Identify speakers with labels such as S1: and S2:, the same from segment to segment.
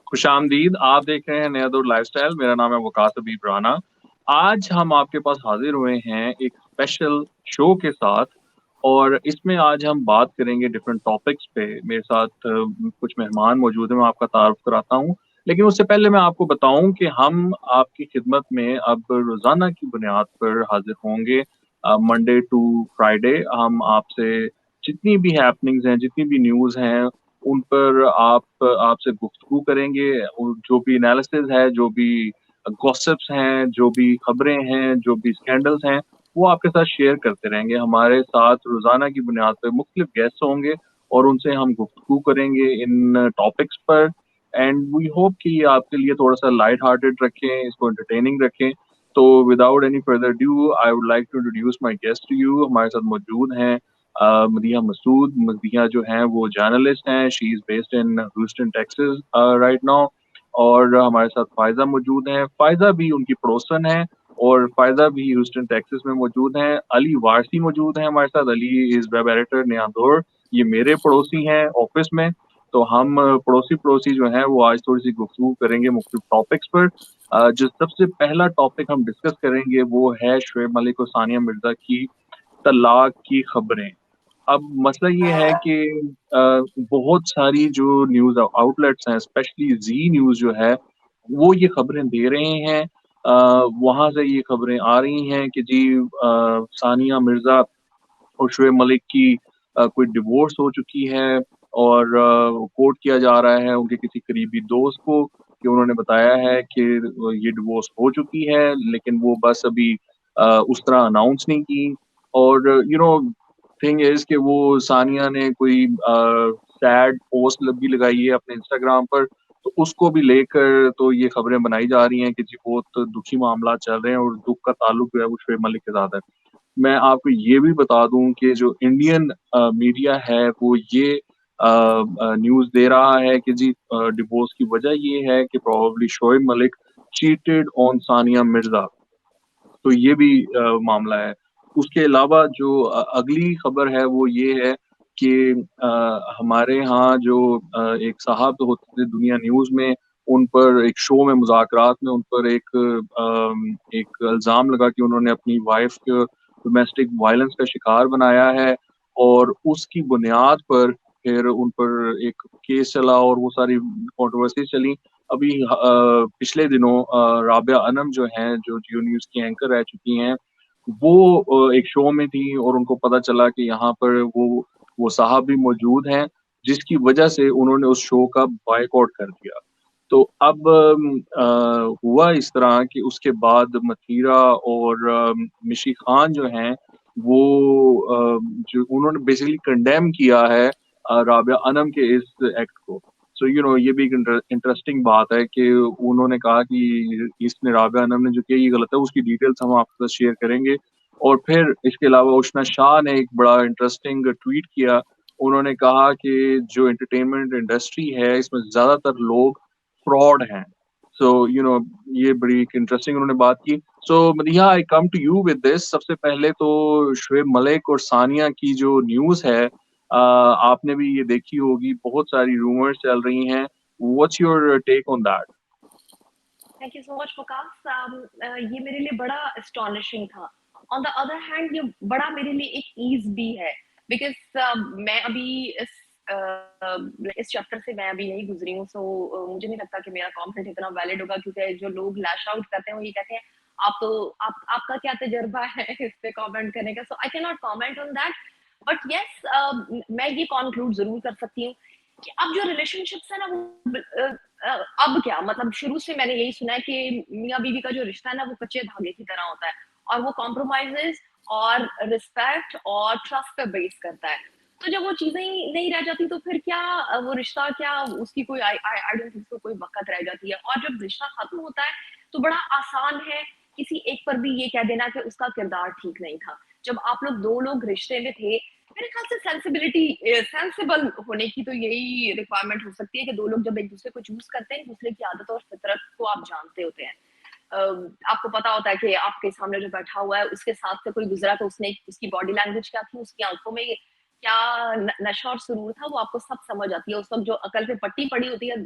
S1: खुशामदीद। आप देख रहे हैं नया दौर लाइफस्टाइल। मेरा नाम है वकास हबीब राना। आज हम आपके पास हाजिर हुए हैं एक स्पेशल शो के साथ, और इसमें आज हम बात करेंगे डिफरेंट टॉपिक्स पे। मेरे साथ कुछ मेहमान मौजूद हैं, मैं आपका तारुफ कराता हूँ। लेकिन उससे पहले मैं आपको बताऊं कि हम आपकी खिदमत में अब रोजाना की बुनियाद पर हाजिर होंगे। मंडे टू फ्राइडे हम आपसे जितनी भी हैपनिंग्स हैं, जितनी भी न्यूज़ हैं, उन पर आपसे गुफ्तगू करेंगे। और जो भी एनालिसिस है, जो भी गॉसिप्स हैं, जो भी खबरें हैं, जो भी स्कैंडल्स हैं, वो आपके साथ शेयर करते रहेंगे। हमारे साथ रोजाना की बुनियाद पर मुख्तलिफ गेस्ट होंगे और उनसे हम गुफ्तगू करेंगे इन टॉपिक्स पर। एंड वी होप कि ये आपके लिए थोड़ा सा लाइट हार्टेड रखें, इसको एंटरटेनिंग रखें। तो without any further due I would like to introduce my guest to you. हमारे साथ मौजूद हैं मदीहा मसूद। मदीहा जो हैं वो जर्नलिस्ट हैं। She is based in Houston Texas right now. और हमारे साथ फ़ायज़ा मौजूद हैं। फ़ायज़ा भी उनकी पड़ोसन है और फ़ायज़ा भी ह्यूस्टन टेक्सास में मौजूद हैं। अली वारसी मौजूद हैं हमारे साथ। अली इज़ वेब एडिटर नया दौर। ये मेरे पड़ोसी हैं ऑफिस में। तो हम पड़ोसी-पड़ोसी जो हैं वो आज थोड़ी-सी गुफ्तगू करेंगे मुख्तलिफ टॉपिक्स पर। जो सबसे पहला टॉपिक हम डिस्कस करेंगे वो है शुएब मलिक और सानिया मिर्ज़ा की तलाक की खबरें। अब मसला ये है कि अ, बहुत सारी जो न्यूज़ आउटलेट्स हैं, स्पेशली ज़ी न्यूज़ जो है, वो ये खबरें दे रहे हैं। वहाँ से ये खबरें आ रही हैं कि जी सानिया मिर्ज़ा और शोएब मलिक की कोई डिवोर्स हो चुकी है। और कोट किया जा रहा है उनके किसी करीबी दोस्त को कि उन्होंने बताया है कि ये डिवोर्स हो चुकी है, लेकिन वो बस अभी उस तरह अनाउंस नहीं की। और थिंग इज़ कि वो सानिया ने कोई सैड पोस्ट भी लगाई है अपने इंस्टाग्राम पर। तो उसको भी लेकर तो ये खबरें बनाई जा रही हैं कि जी बहुत दुखी मामला चल रहे हैं और दुःख का ताल्लुक जो है वो शोएब मलिक के साथ है। मैं आपको ये भी बता दूं कि जो इंडियन मीडिया है वो ये न्यूज़ दे रहा है कि जी डिवोर्स की वजह ये है कि probably Shoaib Malik cheated on Sania Mirza. तो ये भी मामला है। उसके अलावा जो अगली खबर है वो ये है कि हमारे यहाँ जो एक साहब होते थे दुनिया न्यूज़ में, उन पर एक शो में मुज़ाकरात में उन पर एक इल्ज़ाम लगा कि उन्होंने अपनी वाइफ़ को डोमेस्टिक वायलेंस का शिकार बनाया है। और उसकी बुनियाद पर फिर उन पर एक केस चला और वो सारी कंट्रोवर्सीज़ चली। अभी पिछले दिनों राबिया अनम जो हैं, जो जियो न्यूज़ की एंकर रह चुकी हैं, वो एक शो में थी और उनको पता चला कि यहाँ पर वो साहब भी मौजूद हैं, जिसकी वजह से उन्होंने उस शो का बॉयकॉट कर दिया। तो अब हुआ इस तरह कि उसके बाद मतीरा और मिशी खान जो हैं, वो जो उन्होंने बेसिकली कंडेम किया है राबिया अनम के इस एक्ट को। सो ये भी एक इंटरेस्टिंग बात है कि उन्होंने कहा कि इसने राबिया अनम ने जो किया ये गलत है। उसकी डिटेल्स हम आपके साथ शेयर करेंगे। और फिर इसके अलावा उष्ना शाह ने एक बड़ा इंटरेस्टिंग ट्वीट किया। उन्होंने कहा कि जो एंटरटेनमेंट इंडस्ट्री है इसमें ज़्यादातर लोग फ्रॉड हैं। सो ये बड़ी एक इंटरेस्टिंग उन्होंने बात की। So Madiha, I come to you with this. सबसे पहले तो शुएब मलिक और सानिया की जो न्यूज़ है, आपने भी ये देखी होगी, बहुत सारी रूमर्स चल रही हैं। What's your take on that?
S2: Thank you so much Waqas. ये मेरे लिए बड़ा एस्टॉनिशिंग था। ऑन द अदर हैंड ये बड़ा मेरे लिए एक ईज भी है, बिकॉज मैं अभी इस चैप्टर से मैं अभी नहीं गुजरी हूँ। सो मुझे नहीं लगता कि मेरा कमेंट इतना वैलिड होगा, क्योंकि जो लोग लैश आउट करते हैं वो ये कहते हैं आप तो आपका क्या तजर्बा है इस पे कमेंट करने का। So I can not comment on that. But yes, मैं ये कंक्लूड जरूर कर सकती हूँ कि अब जो रिलेशनशिप्स है ना वो अब क्या मतलब, शुरू से मैंने यही सुना है कि मियाँ बीवी का जो रिश्ता है ना वो कच्चे धागे की तरह होता है, और वो कॉम्प्रोमाइजेस और रिस्पेक्ट और ट्रस्ट पे बेस करता है। तो जब वो चीजें ही नहीं रह जाती तो फिर क्या वो रिश्ता, क्या उसकी कोई आई आई डोंट थिंक सो कोई वक़्त रह जाती है। और जब रिश्ता खत्म होता है तो बड़ा आसान है किसी एक पर भी ये कह देना कि उसका किरदार ठीक नहीं था। जब आप लोग दो लोग रिश्ते में थे, मेरे ख्याल से सेंसिबल होने की तो यही रिक्वायरमेंट हो सकती है कि दो लोग जब एक दूसरे को चूज करते हैं, एक दूसरे की आदत और फितरत को आप जानते होते हैं। आपको पता होता है कि आपके सामने जो बैठा हुआ है उसके साथ से कोई गुजरा तो उसने उसकी बॉडी लैंग्वेज क्या थी, उसकी आंखों में क्या नशा और सुरूर था, वो आपको सब समझ आती है। उस वक्त जो अकल पे पट्टी पड़ी होती है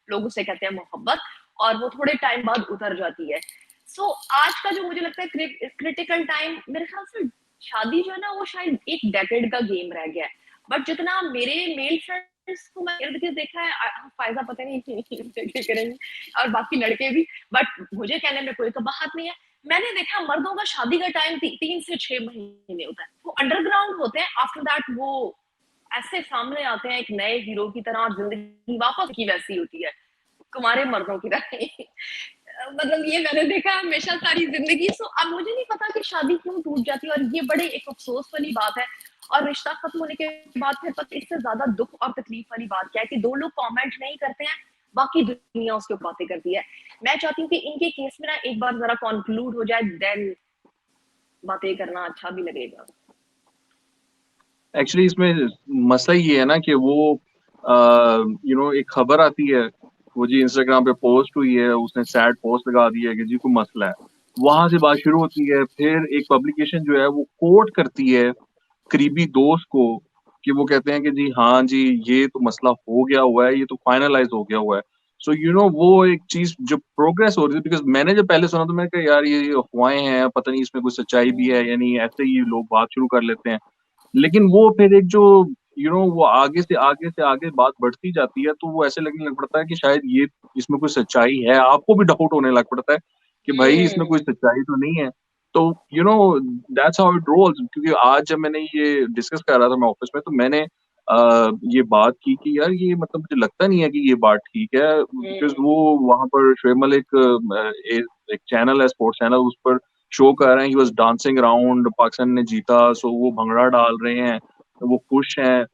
S2: लोग उसे कहते हैं मोहब्बत, और वो थोड़े टाइम बाद उतर जाती है। सो आज का जो मुझे लगता है क्रिटिकल टाइम, मेरे ख्याल से शादी जो है ना वो शायद एक डेकेड का गेम रह गया है। बट जितना मेरे मेल फ्रेंड्स को मैं इर्द गिर्द देखा है, फायदा पता नहीं क्या करेंगे और बाकी लड़के भी, बट मुझे कहने में कोई कबाहत नहीं है। मैंने देखा मर्दों का शादी का टाइम 3 से 6 महीने होता है, वो अंडरग्राउंड होते हैं। आफ्टर दैट वो ऐसे सामने आते हैं एक नए हीरो की तरह, और जिंदगी वापस की वैसी होती है, कुंवारे मर्दों की तरह ही। मतलब ये मैंने देखा है हमेशा सारी जिंदगी। सो अब मुझे नहीं पता कि शादी क्यों टूट जाती है, और ये बड़े एक अफसोस वाली बात है। और रिश्ता खत्म होने के बाद फिर पता इससे ज्यादा दुख और तकलीफ वाली बात क्या है कि 2 लोग कमेंट नहीं करते हैं, बाकी दुनिया उसके ऊपर बातें करती है। मैं चाहती हूँ कि इनके केस में ना एक बार जरा कंक्लूड हो जाए, देन बातें करना अच्छा भी लगेगा।
S1: एक्चुअली इसमें मसला ये है ना कि वो एक खबर आती है, वो जी इंस्टाग्राम पे पोस्ट हुई है, उसने सैड पोस्ट लगा दी है कि जी कोई मसला है, वहां से बात शुरू होती है। फिर एक पब्लिकेशन जो है वो कोट करती है करीबी दोस्त को, कि वो कहते हैं कि जी हाँ जी ये तो मसला हो गया हुआ है, ये तो फाइनलाइज हो गया हुआ है। सो वो एक चीज जो प्रोग्रेस हो रही थी, बिकॉज मैंने जब पहले सुना तो मैंने कहा यार ये अफवाहें हैं, पता नहीं इसमें कोई सच्चाई भी है या नहीं, ऐसे ही लोग बात शुरू कर लेते हैं। लेकिन वो फिर एक जो वो आगे से आगे बात बढ़ती जाती है, तो वो ऐसे लगने लग पड़ता है कि शायद ये इसमें कोई सच्चाई है, आपको भी डाउट होने लग पड़ता है कि भाई इसमें कोई सच्चाई तो नहीं है। तो दैट्स हाउ इट रोल्स। क्योंकि आज जब मैंने ये डिस्कस कर रहा था मैं ऑफिस में, तो मैंने ये बात की कि यार ये मतलब मुझे लगता नहीं है कि ये बात ठीक है, बिकॉज वो वहां पर शोएब मलिक एक चैनल है, स्पोर्ट्स चैनल, उस पर शो कर रहे हैं, he was dancing around, Pakistan ने जीता, सो वो भंगड़ा डाल रहे हैं, वो खुश हैं।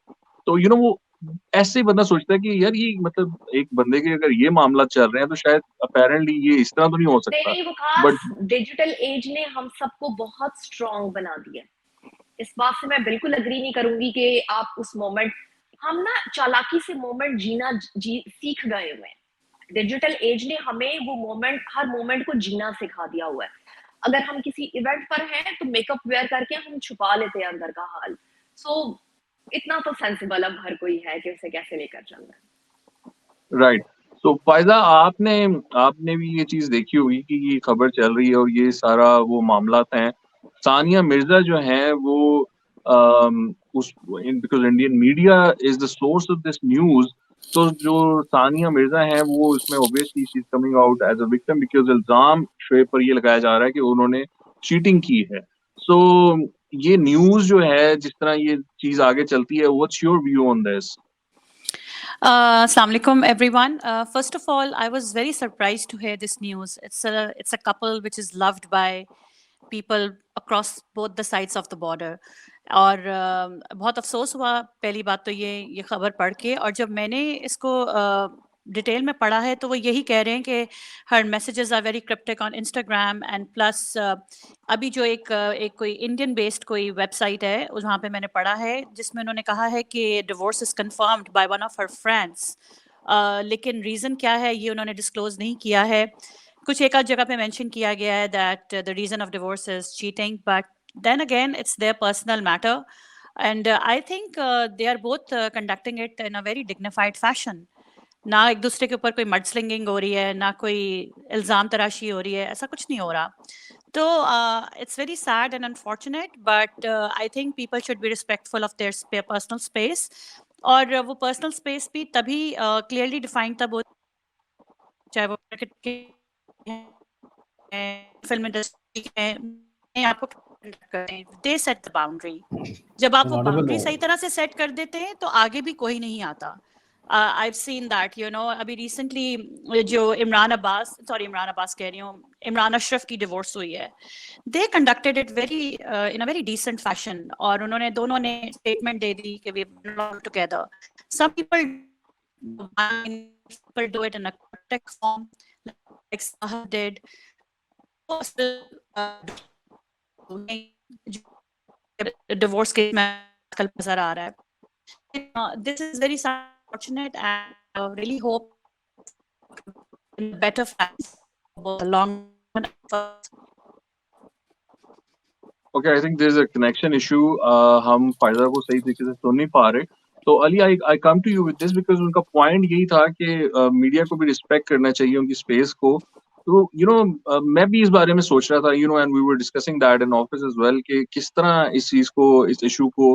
S1: तो वो ऐसे ही बंदा सोचता है कि यार ये मतलब एक बंदे के अगर ये मामला चल रहे हैं तो शायद अपेरेंटली ये इस तरह तो नहीं हो
S2: नहीं
S1: सकता।
S2: नहीं, वो खास
S1: बट
S2: डिजिटल एज ने हम सबको बहुत स्ट्रांग बना दिया। इस बात से मैं बिल्कुल अग्री नहीं करूंगी कि आप उस मोमेंट, हम ना चालाकी से मोमेंट जीना सीख गए हुए हैं। डिजिटल एज ने हमें वो मोमेंट, हर मोमेंट को जीना सिखा दिया हुआ है। अगर हम किसी इवेंट पर हैं तो मेकअप वेयर करके हम छुपा लेते हैं अंदर का हाल। सो इतना तो सेंसिबल अब हर कोई है कि उसे कैसे लेकर चलना है।
S1: राइट। तो फायदा आपने आपने भी ये चीज देखी होगी कि ये खबर चल रही है और ये सारा वो मामला हैं। सानिया मिर्जा जो है वो उस because Indian media is the source of this news. तो जो सानिया मिर्जा है वो इसमें obviously she is coming out as a victim, because इल्जाम शोएब पर ये लगाया जा रहा है कि उन्होंने चीटिंग की है। सो ये न्यूज जो है, जिस तरह ये चीज आगे चलती है, what's your view on this?
S3: Assalamu alaikum, everyone. First of all, I was very surprised to hear this news. It's a couple which is loved by people across both the sides of the border. और बहुत अफसोस हुआ पहली बात तो ये खबर पढ़ के। और जब मैंने इसको डिटेल में पढ़ा है तो वो यही कह रहे हैं कि हर messages are very cryptic on Instagram and plus अभी जो एक कोई इंडियन बेस्ड कोई वेबसाइट है वहाँ पे मैंने पढ़ा है जिसमें उन्होंने कहा है कि divorce is confirmed by one of her friends. लेकिन रीज़न क्या है ये उन्होंने डिस्क्लोज नहीं किया है। कुछ एक आध जगह पे मेंशन किया गया है that the reason of divorce is cheating, but then again it's their personal matter, and I think they are both conducting it in a very dignified fashion. ना एक दूसरे के ऊपर कोई मडस्लिंगिंग हो रही है, ना कोई इल्ज़ाम तराशी हो रही है, ऐसा कुछ नहीं हो रहा। तो it's very sad and unfortunate, but I think people should be respectful of their personal space. और वो पर्सनल स्पेस भी तभी क्लियरली डिफाइंड तब हो, चाहे वो क्रिकेट के फिल्म इंडस्ट्री के, आपको करते हैं, दे सेट द बाउंड्री। जब आप वो बाउंड्री सही तरह से सेट कर देते हैं तो आगे भी कोई नहीं आता। I've seen that, अभी रिसेंटली जो इमरान अब्बास कह रही हूँ, इमरान अशरफ की डिवोर्स हुई है, they conducted it very in a very decent fashion, और उन्होंने दोनों ने स्टेटमेंट दे दी कि we belong together. Some people do it in a text form like Sahar did. Divorce case में कल नजर आ रहा है। This is very unfortunate, and I really hope better long.
S1: Okay, I think there is a connection issue. हम फायदा को सही तरीके से सुन नहीं पा रहे। तो Ali, I come to you with this because उनका पॉइंट यही था कि मीडिया को भी रिस्पेक्ट करना चाहिए उनकी स्पेस को। तो मैं भी इस बारे में सोच रहा था, and we were discussing that in office as well, कि किस तरह इस चीज़ को, इस इश्यू को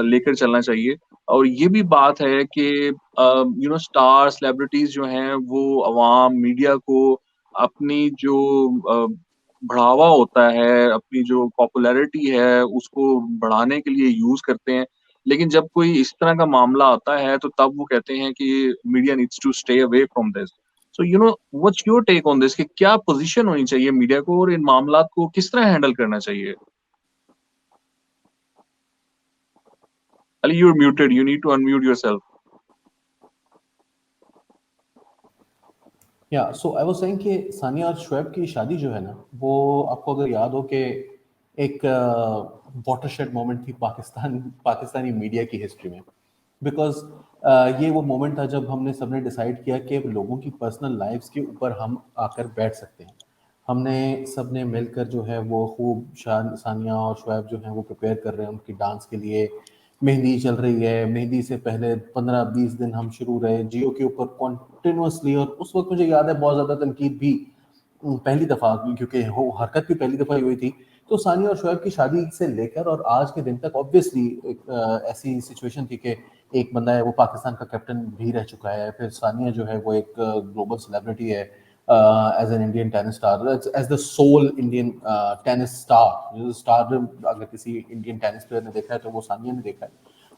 S1: लेकर चलना चाहिए। और ये भी बात है कि स्टार सेलिब्रिटीज़ जो हैं वो अवाम, मीडिया को अपनी जो बढ़ावा होता है, अपनी जो पॉपुलैरिटी है उसको बढ़ाने के लिए यूज़ करते हैं। लेकिन जब कोई इस तरह का मामला आता है तो तब वो कहते हैं कि media needs to stay away from this. So what's your take on this, कि क्या पोजीशन होनी चाहिए मीडिया को और इन मामलात को किस तरह हैंडल करना चाहिए? Ali, you are muted, you need to unmute yourself.
S4: या सो आई वाज सेइंग कि सानिया और शुएब की शादी जो है ना, वो आपको अगर याद हो कि एक वाटरशेड मोमेंट थी पाकिस्तानी मीडिया की हिस्ट्री में, बिकॉज ये वो मोमेंट था जब हमने सबने डिसाइड किया कि लोगों की पर्सनल लाइफ्स के ऊपर हम आकर बैठ सकते हैं। हमने सबने मिलकर जो है वो खूब सानिया और शुएब जो है वो प्रिपेयर कर रहे हैं उनकी डांस के लिए। मेहंदी चल रही है, मेहंदी से पहले 15-20 दिन हम शुरू रहे जियो के ऊपर कॉन्टिन्यूसली, और उस वक्त मुझे याद है बहुत ज़्यादा तनकीद भी पहली दफ़ा, क्योंकि वो हरकत भी पहली दफ़ा ही हुई थी। तो सानिया और शुएब की शादी से लेकर और आज के दिन तक ऑब्वियसली ऐसी सिचुएशन थी कि एक बंदा है वो पाकिस्तान का कैप्टन भी रह चुका है, फिर सानिया जो है वो एक ग्लोबल सेलिब्रिटी है as an Indian tennis star, as the sole Indian tennis star. Star अगर किसी इंडियन टेनिस प्लेयर ने देखा है तो वो सानिया ने देखा है।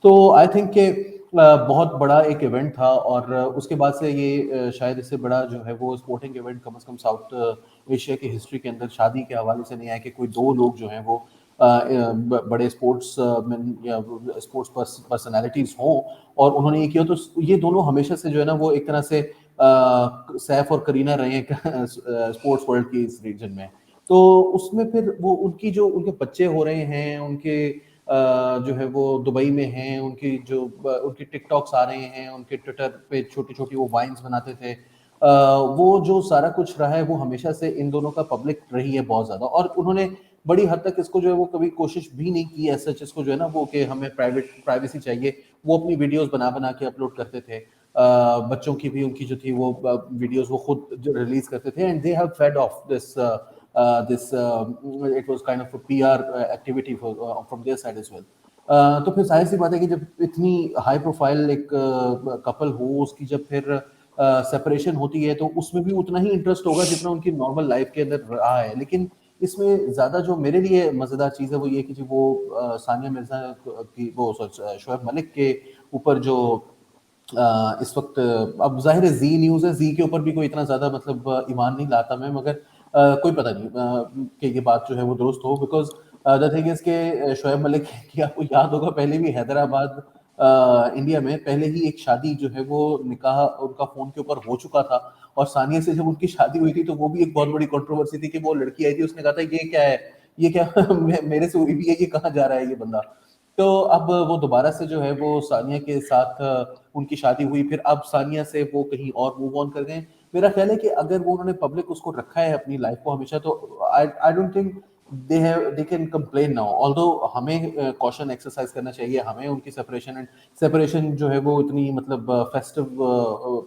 S4: तो आई थिंक कि बहुत बड़ा एक इवेंट था, और उसके बाद से ये शायद इससे बड़ा जो है वो स्पोर्टिंग इवेंट कम से कम साउथ एशिया की हिस्ट्री के अंदर शादी के हवाले से नहीं आया कि कोई दो लोग जो हैं वो बड़े स्पोर्ट्स मैन या स्पोर्ट्स पर्सनालिटीज हों और उन्होंने ये किया। तो ये दोनों हमेशा से जो है ना वो एक तरह से सैफ और करीना रहे हैं स्पोर्ट्स वर्ल्ड की इस रीजन में। तो उसमें फिर वो उनकी जो उनके बच्चे हो रहे हैं, उनके जो है वो दुबई में हैं, उनकी जो उनके टिकटॉक्स आ रहे हैं, उनके ट्विटर पे छोटी छोटी वो वाइन्स बनाते थे, वो जो सारा कुछ रहा है वो हमेशा से इन दोनों का पब्लिक रही है बहुत ज़्यादा। और उन्होंने बड़ी हद तक इसको जो है वो कभी कोशिश भी नहीं की ऐसा इसको जो है ना वो कि हमें प्राइवेसी चाहिए। वो अपनी वीडियोस बना बना के अपलोड करते थे, बच्चों की भी उनकी जो थी वो वीडियोस वो खुद रिलीज करते थे, and they have fed off this this it was kind of a PR activity from their side as well. तो फिर जाहिर सी बात है कि जब इतनी हाई प्रोफाइल एक कपल हो, उसकी जब फिर सेपरेशन होती है तो उसमें भी उतना ही इंटरेस्ट होगा जितना उनकी नॉर्मल लाइफ के अंदर रहा है। लेकिन इसमें ज़्यादा जो मेरे लिए मज़ेदार चीज़ है वो ये कि जी वो सानिया मिर्ज़ा की वो शोएब मलिक के ऊपर जो इस वक्त अब जाहिर है जी न्यूज़ है, जी के ऊपर भी कोई इतना ज़्यादा मतलब ईमान नहीं लाता मैं, मगर कोई पता नहीं कि ये बात जो है वो दुरुस्त हो, बिकॉज द थिंग इज के शोएब मलिक की आपको याद होगा पहले भी हैदराबाद इंडिया में पहले ही एक शादी जो है वो निकाह उनका फोन के ऊपर हो चुका था, और सानिया से जब उनकी शादी हुई थी तो वो भी एक बहुत बड़ी कंट्रोवर्सी थी कि वो लड़की आई थी, उसने कहा था ये क्या है, ये क्या मेरे से हुई भी है, ये कहाँ जा रहा है ये बंदा। तो अब वो दोबारा से जो है वो सानिया के साथ उनकी शादी हुई, फिर अब सानिया से वो कहीं और मूव ऑन कर गए। मेरा ख्याल है कि अगर वो उन्होंने पब्लिक उसको रखा है अपनी लाइफ को हमेशा, तो I don't think they can complain now. Although हमें कॉशन एक्सरसाइज करना चाहिए, हमें उनकी सेपरेशन जो है वो इतनी मतलब फेस्टिव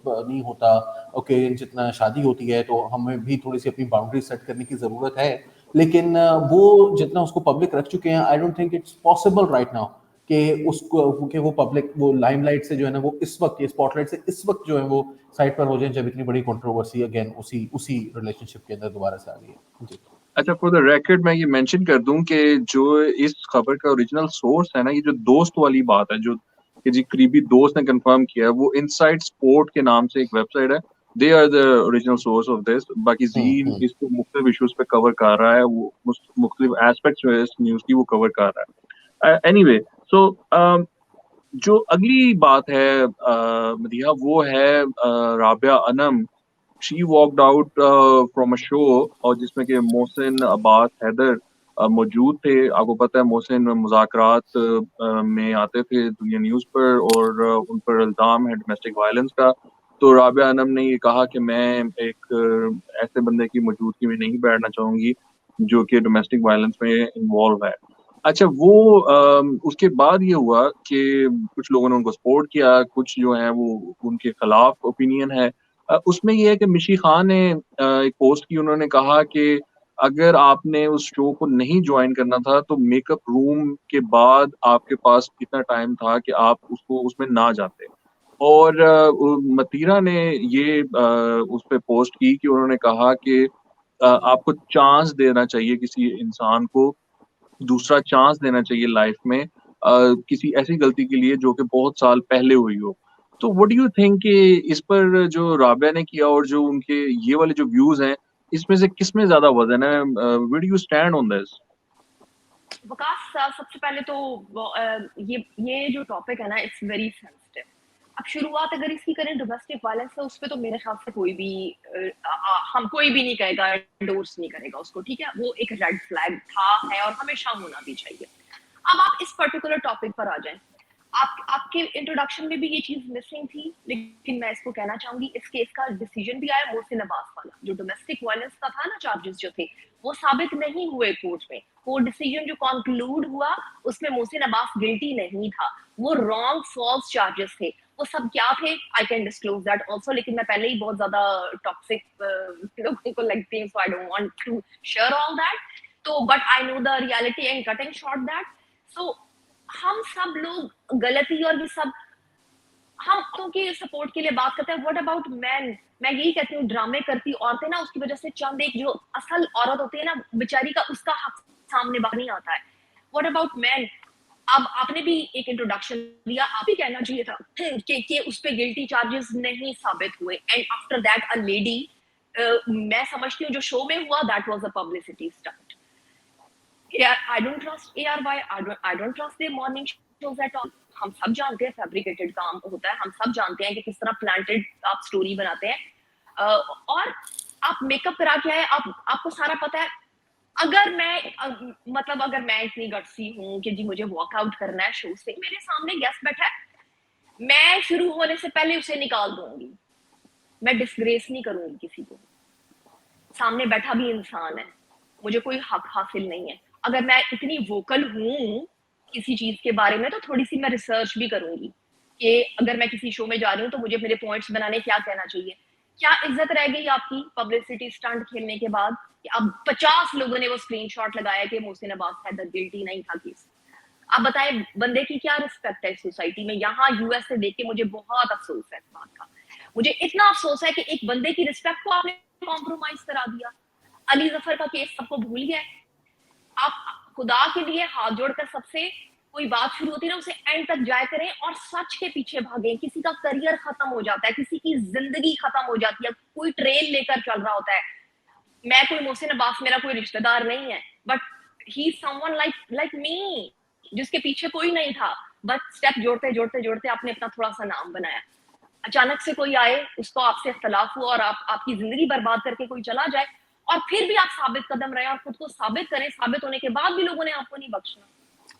S4: नहीं होता ओके जितना शादी होती है, तो हमें भी थोड़ी सी अपनी बाउंड्री सेट करने की जरूरत है। लेकिन वो जितना उसको पब्लिक रख चुके हैं, I don't think it's possible right now कि उसको कि वो पब्लिक वो लाइमलाइट से जो है ना वो इस वक्त स्पॉटलाइट से इस वक्त जो है वो साइड पर हो जाए जब इतनी बड़ी कंट्रोवर्सी अगेन उसी रिलेशनशिप के अंदर दोबारा से आ रही है। जी
S1: अच्छा, फॉर द रिकॉर्ड मैं ये मेंशन कर दूं कि जो इस खबर का ओरिजिनल सोर्स है ना, ये जो दोस्त वाली बात है, जो कि जी करीबी दोस्त ने कंफर्म किया है, वो इनसाइड स्पोर्ट के नाम से एक वेबसाइट है। They are the original source of this. बाकी जी इसको मुख्तलिफ इश्यूज पे कवर कर रहा है, वो मुख्तलिफ एस्पेक्ट्स जो है इस न्यूज की वो कवर कर रहा है। एनीवे, सो जो अगली बात है मदीहा, वो है Rabia Anam. She walked out from a show, और जिसमें कि मोहसिन अब्बास हैदर मौजूद थे। आपको पता है मोहसिन मुज़ाकरात में आते थे दुनिया न्यूज़ पर, और उन पर इल्ज़ाम है डोमेस्टिक वायलेंस का। तो राबिया अनम ने ये कहा कि मैं एक ऐसे बंदे की मौजूदगी में नहीं बैठना चाहूंगी जो कि डोमेस्टिक वायलेंस में इन्वॉल्व है। अच्छा वो उसके बाद ये हुआ कि कुछ लोगों ने उनको सपोर्ट किया, कुछ जो हैं वो उनके खिलाफ ओपिनियन है। उसमें ये है कि मिशी खान ने एक पोस्ट की, उन्होंने कहा कि अगर आपने उस शो को नहीं जॉइन करना था तो मेकअप रूम के बाद आपके पास इतना टाइम था कि आप उसको उसमें ना जाते। और मतीरा ने ये उस पे पोस्ट की कि उन्होंने कहा कि आपको चांस देना चाहिए किसी इंसान को, दूसरा चांस देना चाहिए लाइफ में किसी ऐसी गलती के लिए जो कि बहुत साल पहले हुई हो। तो व्हाट डू यू थिंक कि इस पर जो राबिया ने किया और जो उनके ये वाले जो व्यूज़ हैं, इसमें से किसमें ज़्यादा वज़न है? Where do you stand on this?
S2: Vikas, सबसे पहले तो ये जो टॉपिक है ना, इट्स वेरी सेंसिटिव। अब शुरुआत अगर इसकी करें डोमेस्टिक वायलेंस से, उस पे तो मेरे ख्याल से कोई भी हम कोई भी नहीं कहेगा, एंडोर्स नहीं करेगा उसको, ठीक है? वो एक रेड फ्लैग था, है और हमेशा होना भी चाहिए। अब आप इस पर्टिकुलर टॉपिक पर आ जाएं। आपके इंट्रोडक्शन में भी ये चीज मिसिंग थी, लेकिन मैं इसको कहना चाहूंगी, इस केस का डिसीजन भी आया मोहसिन अब्बास वाला, जो डोमेस्टिक वायलेंस का था ना, चार्जेस जो थे वो साबित नहीं हुए कोर्ट में। कोर्ट डिसीजन जो कंक्लूड हुआ उसमें मोहसिन अब्बास गिल्टी नहीं था, वो रॉन्ग फॉल्स चार्जेस थे। वो सब क्या थे, I can disclose that also, लेकिन मैं पहले ही बहुत ज्यादा टॉक्सिक लोगों को लगती हूँ, so I don't want to share all that. तो but I know the reality and cutting short that. So हम सब लोग गलती और ये सब हम औरतों के सपोर्ट के लिए बात करते हैं। What about man? मैं यही कहती हूँ, ड्रामे करती औरतें ना, उसकी वजह से चंद एक जो असल औरत होती है ना बेचारी का, उसका हक सामने बाहर नहीं आता है। What about man? अब आपने भी एक इंट्रोडक्शन दिया, आप ही कहना चाहिए था कि उस पे गिल्टी चार्जेस नहीं साबित हुए, and after that a lady, मैं समझती हूँ जो शो में हुआ that was a publicity stunt. Yeah, I don't trust ARY. I don't trust their morning shows at all. हम सब जानते हैं फैब्रिकेटेड काम होता है, हम सब जानते हैं कि किस तरह प्लांटेड आप स्टोरी बनाते हैं। और आप मेकअप करा के आए, आपको सारा पता है। अगर मैं मतलब अगर मैं इतनी गट्सी हूँ कि जी मुझे वॉकआउट करना है शो से, मेरे सामने गेस्ट बैठा है, मैं शुरू होने से पहले उसे निकाल दूंगी। मैं डिस्ग्रेस नहीं करूंगी किसी को, सामने बैठा भी इंसान है, मुझे कोई हक हासिल नहीं है। अगर मैं इतनी वोकल हूँ किसी चीज के बारे में, तो थोड़ी सी मैं रिसर्च भी करूंगी कि अगर मैं किसी शो में जा रही हूँ तो मुझे मेरे पॉइंट्स बनाने क्या कहना चाहिए। क्या इज्जत रह गई आपकी पब्लिसिटी स्टंट खेलने के बाद कि अब 50 लोगों ने वो स्क्रीनशॉट लगाया कि मोहसिन अब्बास हैदर गिल्टी नहीं था केस। आप बताएं बंदे की क्या रिस्पेक्ट है सोसाइटी में? यहाँ यूएस से देख के मुझे बहुत अफसोस है इस बात का। मुझे इतना अफसोस है कि एक बंदे की रिस्पेक्ट को आपने कॉम्प्रोमाइज करा दिया। अली जफर का केस सबको भूल गया। आप खुदा के लिए हाथ जोड़कर सबसे कोई बात शुरू होती है ना, उसे एंड तक जाया करें और सच के पीछे भागें। किसी का करियर खत्म हो जाता है, किसी की जिंदगी खत्म हो जाती है, कोई ट्रेन लेकर चल रहा होता है। मैं कोई मोहसिन अब्बास मेरा कोई रिश्तेदार नहीं है, but he someone like me, जिसके पीछे कोई नहीं था, बस स्टेप जोड़ते जोड़ते जोड़ते आपने अपना थोड़ा सा नाम बनाया। अचानक से कोई आए, उसको आपसे इख्तलाफ हुआ और आपकी जिंदगी बर्बाद करके कोई चला जाए, और फिर भी आप साबित कदम रहे और खुद को साबित करें, साबित होने के बाद भी लोगों ने आपको नहीं बख्शना।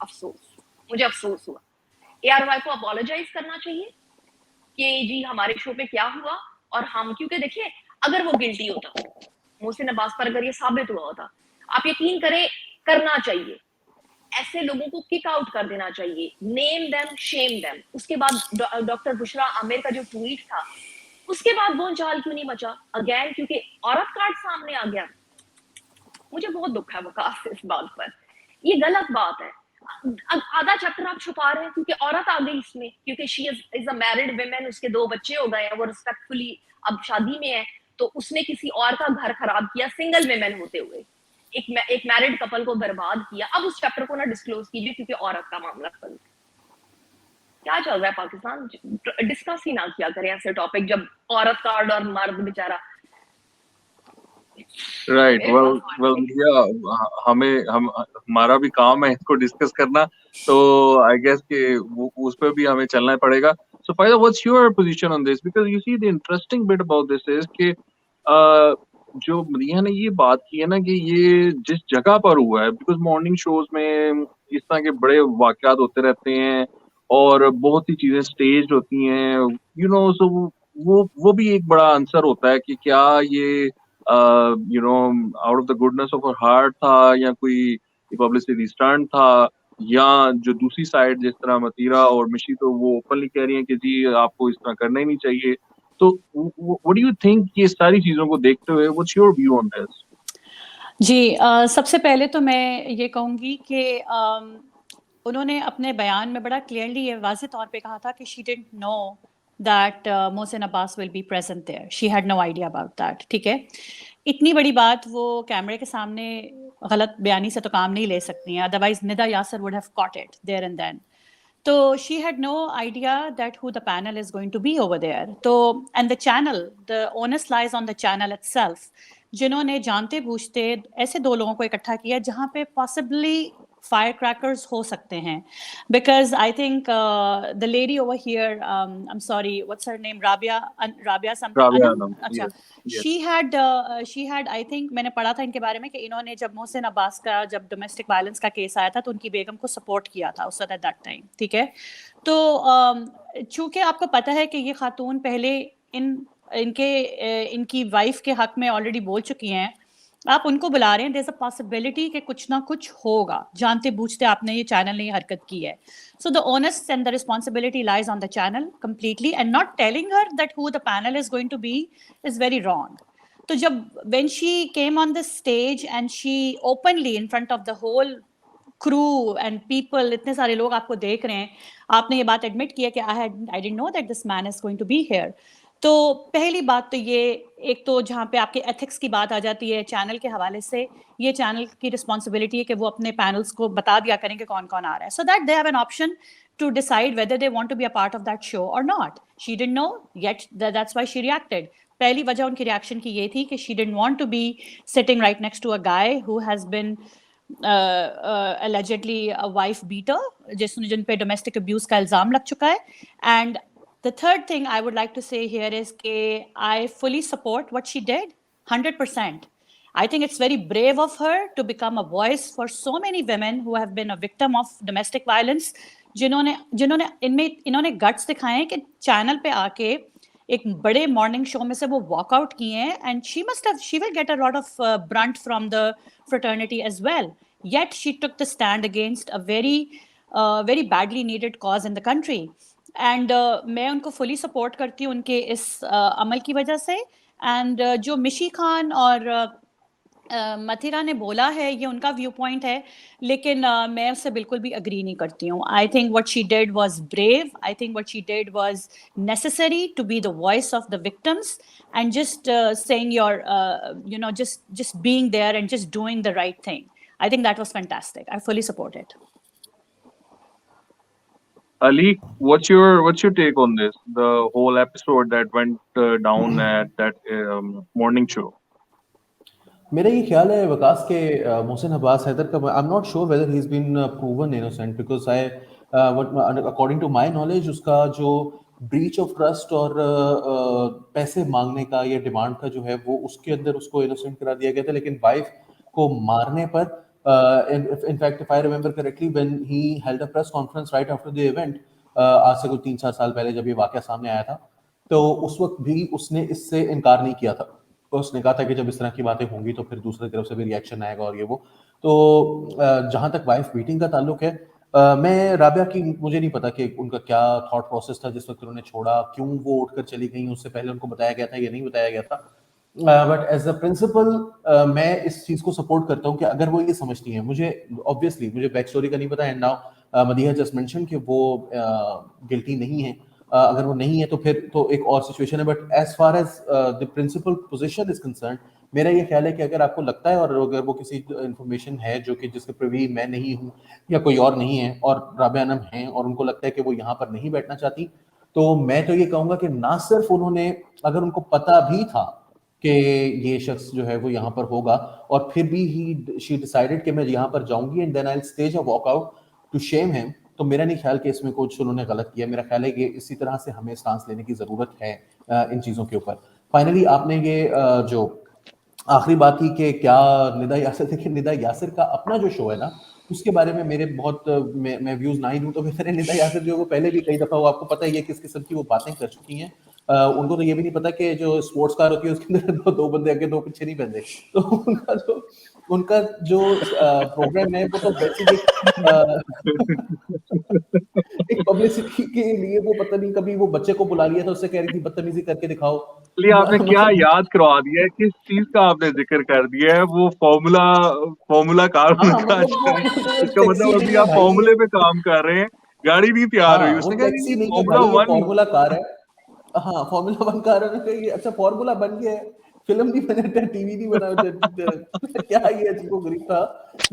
S2: अफसोस, मुझे अफसोस हुआ। ARY को अपोलोजाइज करना चाहिए कि जी हमारे शो पे क्या हुआ, और हम, क्योंकि देखिए अगर वो गिल्टी होता, मोहसिन अब्बास पर अगर ये साबित हुआ होता, आप यकीन करें करना चाहिए, ऐसे लोगों को किक आउट कर देना चाहिए, नेम देम शेम देम। उसके बाद डॉक्टर बुशरा आमिर का जो ट्वीट था, उसके बाद बोलचाल क्यों नहीं मचा अगेन? क्योंकि औरत कार्ड सामने आ गया। मुझे बहुत दुख है वकास इस बात पर, ये गलत बात है। आधा चैप्टर आप छुपा रहे हैं क्योंकि औरत आ गई इसमें, क्योंकि she is a married women, उसके 2 बच्चे हो गए हैं, वो रिस्पेक्टफुली अब शादी में है, तो उसने किसी और का घर खराब किया सिंगल वुमेन होते हुए, एक मैरिड कपल को बर्बाद किया। अब उस चैप्टर को ना डिस्क्लोज कीजिए क्योंकि औरत का मामला बन। क्या चल रहा है पाकिस्तान? डिस्कस ही ना किया करें ऐसे टॉपिक जब औरत कार्ड और मर्द बेचारा।
S1: राइट,
S2: मेरे
S1: वेल
S2: पास
S1: वेल भैया, हमारा भी काम है इसको डिस्कस करना, तो आई गेस कि वो उस पे भी हमें चलना पड़ेगा। सो फायदा, what's your position on this? Because you see the interesting bit about this is कि जो मदीहा ने ये बात की है ना कि ये जिस जगह पर हुआ है, बिकॉज मॉर्निंग शोज में इस तरह के बड़े वाकयात होते रहते हैं और बहुत सी चीजें स्टेज होती हैं, यू नो, सो वो भी एक बड़ा आंसर होता है कि क्या ये you know out of the goodness of her heart था या कोई ये पब्लिसिटी स्टंट था, या जो दूसरी साइड जिस तरह मतीरा और मिशी तो वो ओपनली कह रही हैं कि जी आपको इस तरह करना ही नहीं चाहिए। तो व्हाट डू यू थिंक ये सारी चीजों को देखते हुए what's your view on this?
S3: जी, सबसे पहले तो मैं ये कहूँगी कि उन्होंने अपने बयान में बड़ा क्लियरली ये वाज़ेह तौर पे कहा था कि she didn't know that Mohsin Abbas will be present there, she had no idea about that, ठीक है? इतनी बड़ी बात वो कैमरे के सामने गलत बयानी से तो काम नहीं ले सकती हैं, otherwise Nida Yasir would have caught it there and then. तो she had no idea that who the panel is going to be over there. तो and the channel, the onus lies on the channel itself, जिन्होंने जानते बूझते ऐसे दो लोगों को इकट्ठा किया जहाँ पे possibly firecrackers हो सकते हैं, because I think the lady over here, I'm sorry, what's her name, Rabia something,
S1: Rabia
S3: Anam?
S1: आलम,
S3: अच्छा,
S1: yes.
S3: she had I think, मैंने पढ़ा था इनके बारे में कि इन्होंने जब मोहसिन अब्बास का जब डोमेस्टिक वायलेंस का केस आया था तो उनकी बेगम को सपोर्ट किया था उस वक्त दैट टाइम, ठीक है? तो चूंकि आपको पता है कि ये खातून पहले इनकी वाइफ के हक में ऑलरेडी बोल चुकी हैं, आप उनको बुला रहे हैं, देयर इज अ पॉसिबिलिटी कि कुछ ना कुछ होगा, जानते बूझते आपने ये चैनल ने ये हरकत की है। So the onus and the responsibility lies on the channel completely, and not telling her that who the panel is going to be is very wrong. तो जब when she came on the stage and she openly in front of the whole crew and people, इतने सारे लोग आपको देख रहे हैं, आपने ये बात एडमिट किया कि I didn't know that this man is going to be here। तो पहली बात तो ये, एक तो जहाँ पे आपके एथिक्स की बात आ जाती है चैनल के हवाले से, ये चैनल की रिस्पॉन्सिबिलिटी है कि वो अपने पैनल्स को बता दिया करें कि कौन कौन आ रहा है, so that they have an option to decide whether they want to be a part of that show or not. She didn't know yet, that's why she reacted. पहली वजह उनकी रिएक्शन की ये थी कि she didn't want to be sitting right next to a guy who has been allegedly a wife beater, जिन पे domestic abuse का इल्जाम लग चुका है। And the third thing I would like to say here is कि I fully support what she did, 100%. I think it's very brave of her to become a voice for so many women who have been a victim of domestic violence, जिन्होंने इन्होंने guts दिखाए हैं कि channel पे आके एक बड़े morning show में से वो वॉकआउट किए हैं, and she will get a lot of brunt from the fraternity as well, yet she took the stand against a very badly needed cause in the country. And मैं उनको fully support करती हूँ उनके इस अमल की वजह से। एंड जो मिशी खान और मथिरा ने बोला है ये उनका व्यू पॉइंट है, लेकिन मैं उससे बिल्कुल भी अग्री नहीं करती हूँ। I think what she did was brave, I think what she did was necessary to be the voice of the victims, and just saying your just being there and just doing the right thing. I think that was fantastic. I fully support it.
S1: Ali, what's your take on this? The whole episode that went down at that morning show.
S4: मेरा ये ख्याल है वकास के मोहसिन अब्बास हैदर का, I am not sure whether he is been proven innocent, because according to my knowledge उसका जो breach of trust और पैसे मांगने का या डिमांड का जो है वो उसके अंदर उसको इनोसेंट करा दिया गया था, लेकिन वाइफ को मारने पर in fact if I remember correctly when he held a press conference right after the event, आज से कुछ 3-4 साल पहले जब ये वाकया सामने आया था, तो उस वक्त भी उसने इससे इनकार नहीं किया था। तो उसने कहा था कि जब इस तरह की बातें होंगी तो फिर दूसरी तरफ से भी रिएक्शन आएगा और ये वो। तो जहां तक वाइफ बीटिंग का ताल्लुक है, मैं राबिया की मुझे नहीं पता कि उनका क्या थॉट प्रोसेस था जिस वक्त उन्होंने छोड़ा, क्यों वो उठकर चली गई, उससे पहले उनको बताया गया था या नहीं बताया गया था। बट एज अ प्रिंसिपल मैं इस चीज को सपोर्ट करता हूँ कि अगर वो ये समझती हैं, मुझे ऑब्वियसली मुझे बैक स्टोरी का नहीं पता, and now Madiha just mention कि वो गिल्टी नहीं है, अगर वो नहीं है तो फिर तो एक और सिचुएशन है। But as far as the principle position is concerned, मेरा ये ख्याल है कि अगर आपको लगता है और अगर वो किसी इंफॉर्मेशन है जो कि जिसके प्रिवी मैं नहीं हूँ या कोई और नहीं है और राबिया अनम हैं और उनको लगता है कि वो यहाँ पर नहीं बैठना चाहती, तो मैं तो ये कहूँगा कि ना सिर्फ उन्होंने, अगर उनको पता भी था कि ये शख्स जो है वो यहाँ पर होगा और फिर भी शी डिसाइडेड कि मैं यहाँ पर जाऊंगी and then I will stage a walkout to shame him, तो मेरा नहीं ख्याल कि इसमें कुछ उन्होंने गलत किया। मेरा ख्याल है कि इसी तरह से हमें स्टांस लेने की जरूरत है इन चीजों के ऊपर। फाइनली आपने ये जो आखिरी बात थी कि क्या निदा यासिर, देखिए निदा यासिर का अपना जो शो है ना, उसके बारे में मेरे बहुत मैं व्यूज ना ही दूं तो बेहतर है। निदा यासिर जो वो पहले भी कई दफा, वो आपको पता ही है किस किस्म की वो बातें कर चुकी हैं, उनको तो ये भी नहीं पता कि जो स्पोर्ट्स कार होती है उसके अंदर दो बंदे आगे दो पीछे नहीं बंदे, तो उनका जो प्रोग्राम है वो तो बेसिक एक पब्लिसिटी के लिए, वो पता नहीं कभी वो बच्चे को बुला लिया था, उससे कह रही थी बदतमीजी करके दिखाओ।
S1: इसलिए आपने क्या याद करवा दिया है, किस चीज का आपने जिक्र कर दिया है, वो फॉर्मूला कार
S4: हाँ,
S1: उनका इसका
S4: टैक्सी
S1: मतलब
S4: नहीं
S1: अभी
S4: है
S1: आप
S4: भाई,
S1: फॉर्मूले पे काम कर रहे हैं, गाड़ी नहीं तैयार हुई।
S4: हाँ, वो
S1: उसने कहा
S4: टैक्सी
S1: ये
S4: नहीं है
S1: फॉर्मूला
S4: भाई, ये
S1: 1
S4: फॉर्मूला कार है। हाँ, फॉर्मूला 1 कार है। मैंने कहा ये अच्छा फॉर्मूला बन गया है, फिल्म नहीं बना, टीवी नहीं बना, क्या ये अजीबोगरीब था।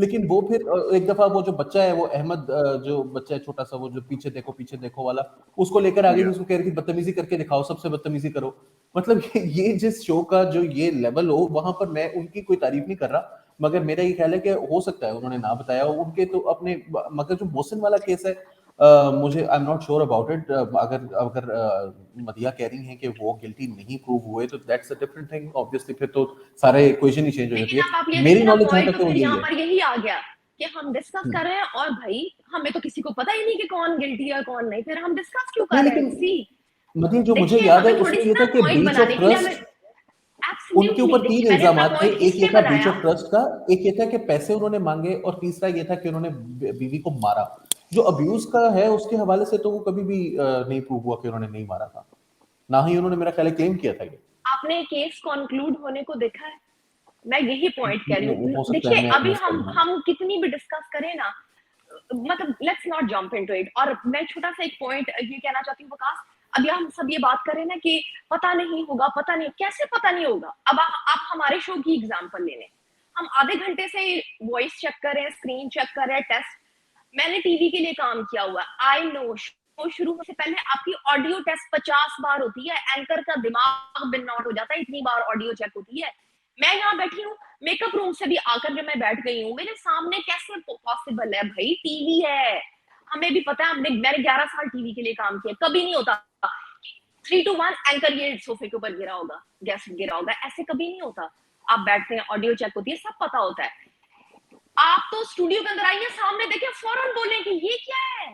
S4: लेकिन वो फिर एक दफा वो जो बच्चा है, वो अहमद जो बच्चा है छोटा सा, वो जो पीछे देखो वाला, उसको लेकर आ गई थी, उसको कह रही थी बदतमीजी करके दिखाओ, सबसे बदतमीजी करो। मतलब ये जिस शो का जो ये लेवल हो, वहां पर मैं उनकी कोई तारीफ नहीं कर रहा, मगर मेरा ये ख्याल है कि हो सकता है उन्होंने ना बताया हो उनके तो अपने, मगर जो मोहसिन वाला केस है, मुझे आई am not sure about it. अगर अगर मदिया कह रही हैं कि वो गिल्टी नहीं प्रूव हुए तो that's a different thing, obviously फिर तो सारे इक्वेशन ही चेंज हो जाती
S2: लेकिन अब आप ये
S4: है। मेरी
S2: देखिए ना,
S4: नॉलेज जहां
S2: पॉइंट
S4: तक
S2: तो
S4: है वो
S2: फिर
S4: यही
S2: यहाँ
S4: है।
S2: पर यही आ गया कि हम डिस्कस कर रहे हैं और भाई हमें तो किसी को पता ही नहीं कि कौन गिल्टी है कौन नहीं, फिर हम डिस्कस क्यों
S4: नहीं,
S2: कर रहे हैं?
S4: लेकिन
S2: सी
S4: मदिया जो मुझे
S2: देखिए,
S4: याद है
S2: हमें थोड़ी
S4: उसमें
S2: सी
S4: ये
S2: ना
S4: था कि
S2: पॉइंट
S4: ब्रीच ऑफ
S2: बनाने के लिए हमें
S4: ट्रस्ट, उनके
S2: एब्सोल्युटली,
S4: ऊपर
S2: देखिए
S4: 3
S2: मैंने अपना
S4: इल्जामात थे।
S2: पॉइंट
S4: एक ये
S2: इसलिए
S4: था ब्रीच
S2: बनाया।
S4: ऑफ ट्रस्ट का, एक ये था कि पैसे उन्होंने मांगे, और तीसरा ये था कि उन्होंने बीवी को मारा। जो अब्यूज का है उसके हवाले से तो वो कभी भी नहीं प्रूव हुआ कि उन्होंने नहीं मारा था, ना ही उन्होंने मेरा ख्याल है क्लेम किया था ये।
S2: आपने केस कंक्लूड होने को देखा है? मैं यही पॉइंट कह रही
S4: वो
S2: हूँ।
S4: हो सकता
S2: देखिए
S4: है मैं
S2: अभी
S4: मिस कर रहा हूँ।
S2: हम कितनी भी डिस्कस करें ना, मतलब let's not jump into it. और मैं छोटा सा एक पॉइंट ये कहना चाहती हूँ विकास, अभी हम सब ये बात करें ना कि पता नहीं होगा, पता नहीं, कैसे पता नहीं होगा? अब आप हमारे शो की एग्जांपल ले लें, हम आधे घंटे से वॉइस चेक कर रहे हैं, स्क्रीन चेक कर रहे हैं, टेस्ट। मैंने टीवी के लिए काम किया हुआ, आई नो शो शुरू होने से पहले आपकी ऑडियो टेस्ट 50 बार होती है, एंकर का दिमाग बिन आउट हो जाता है, इतनी बार ऑडियो चेक होती है। मैं यहाँ बैठी हूँ, मेकअप रूम से भी आकर जब मैं बैठ गई हूँ, मेरे सामने कैसे पॉसिबल है भाई? टीवी है, हमें भी पता है, मैंने 11 साल टीवी के लिए काम किया, कभी नहीं होता 3 to 1 एंकर ये सोफे के ऊपर गिरा होगा, गेस्ट गिरा होगा, ऐसे कभी नहीं होता। आप बैठते हैं, ऑडियो चेक होती है, सब पता होता है। आप तो स्टूडियो के अंदर आइए, सामने देखें, फौरन बोलें कि ये क्या है।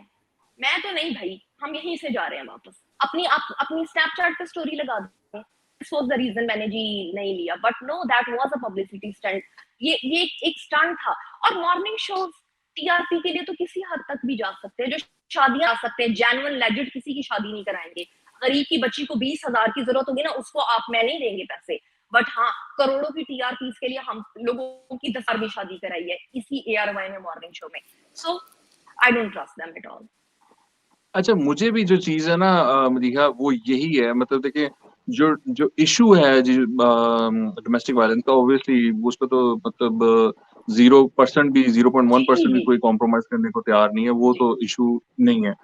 S2: मैं तो नहीं भाई, हम यहीं से जा रहे हैं वापस। अपनी स्नैपचैट पे स्टोरी लगा दें, दिस वाज द रीजन मैंने जी नहीं लिया, but no, that was a publicity stunt. ये एक स्टंट था। और मॉर्निंग शोज टीआरपी के लिए तो किसी हद तक भी जा सकते हैं, जो शादियां आ सकते हैं, जेन्युइन लेजिट किसी की शादी नहीं कराएंगे। गरीब की बच्ची को 20,000 की जरूरत होगी ना, उसको आप मैं नहीं देंगे पैसे, बट हाँ, करोड़ों की टीआरपीस के लिए हम लोगों की 10 भी शादी कराई है इसी एआरवाई में, मॉर्निंग शो में। So I don't trust them at all.
S1: अच्छा, मुझे भी जो चीज़ है ना मदीहा, वो यही है, मतलब देखिए जो इश्यू है डोमेस्टिक वायलेंस का, ऑब्वियसली उस पे तो मतलब 0% भी 0.1% भी
S2: जी
S1: कोई कॉम्प्रोमाइज़ करने को तैयार नहीं है, वो
S2: जी
S1: तो इश्यू नहीं है।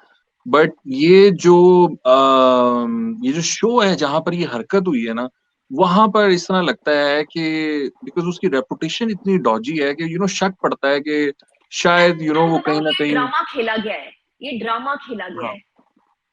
S1: बट ये जो शो है जहाँ पर ये हरकत हुई है ना, वहाँ पर इस तरह लगता है कि बिकॉज़ उसकी रेपुटेशन इतनी डॉजी है कि शक पड़ता है कि शायद
S2: मैं
S1: वो कहीं
S2: बताऊं,
S1: न
S2: ये
S1: कहीं।
S2: ड्रामा खेला गया है, ये ड्रामा खेला गया
S1: हाँ,
S2: है।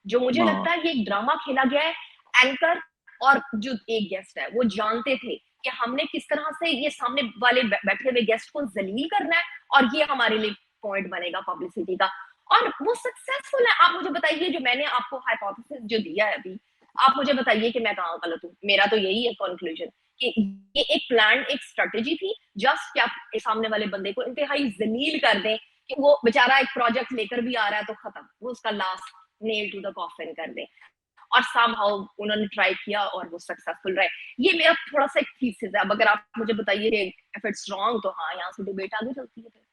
S2: जो मुझे
S1: हाँ।
S2: लगता है ये एक ड्रामा खेला गया है। एंकर और जो एक गेस्ट है, वो जानते थे कि हमने किस तरह से ये सामने वाले बैठे हुए गेस्ट को जलील करना है, और ये हमारे लिए पॉइंट बनेगा पब्लिसिटी का। और वो सक्सेसफुल है। आप मुझे बताइए, जो मैंने आपको हाइपोथेसिस जो दिया है अभी, आप मुझे बताइए कि मैं कहाँ गलत हूँ। मेरा तो यही है कंक्लूजन कि ये एक प्लान, एक स्ट्रेटेजी थी, जस्ट क्या सामने वाले बंदे को इंतहाई जलील कर दें कि वो बेचारा एक प्रोजेक्ट लेकर भी आ रहा है तो खत्म, वो उसका last nail to the coffin कर दे। और समहाउ उन्होंने ट्राई किया और वो सक्सेसफुल रहे। ये मेरा थोड़ा सा एक थीसिस है। अब अगर आप मुझे बताइए इफ इट्स रॉन्ग, तो हाँ, यहाँ से डिबेट आगे चलती है।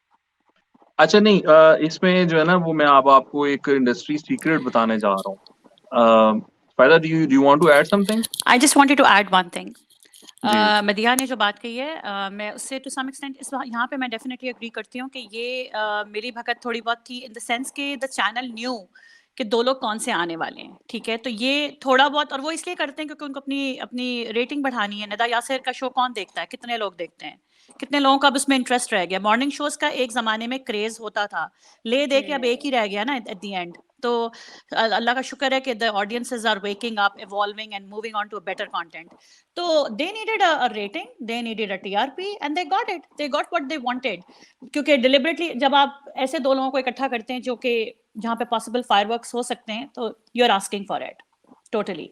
S1: अच्छा नहीं, इसमें जो है ना, वो मैं अब आपको एक इंडस्ट्री सीक्रेट बताने जा रहा हूँ। फायदा, do you want to add something?
S3: I just wanted to add one thing.
S1: जी।
S3: मदिया ने जो बात कही है, मैं उससे टू सम एक्सटेंट यहाँ पे मैं डेफिनेटली एग्री करती हूँ कि ये मेरी भगत थोड़ी बहुत थी, इन द सेंस कि द चैनल न्यू कि दो लोग कौन से आने वाले हैं, ठीक है? तो ये थोड़ा बहुत, और वो इसलिए करते हैं क्योंकि उनको अपनी अपनी रेटिंग बढ़ानी है। निदा यासिर का शो कौन देखता है? कितने लोग देखते हैं? कितने लोगों का अब उसमें इंटरेस्ट रह गया? मॉर्निंग शोज का एक ज़माने में क्रेज़ होता था, ले दे के अब एक ही रह गया ना एट द एंड। तो अल्लाह का शुक्र है कि the audiences are waking up, evolving and moving on to a better content. तो they needed a rating, they needed a TRP and they got it, they got what they wanted. क्योंकि deliberately जब आप ऐसे दो लोगों को इकट्ठा करते हैं जहाँ पे पॉसिबल फायरवर्क्स हो सकते हैं, तो you are asking for it totally.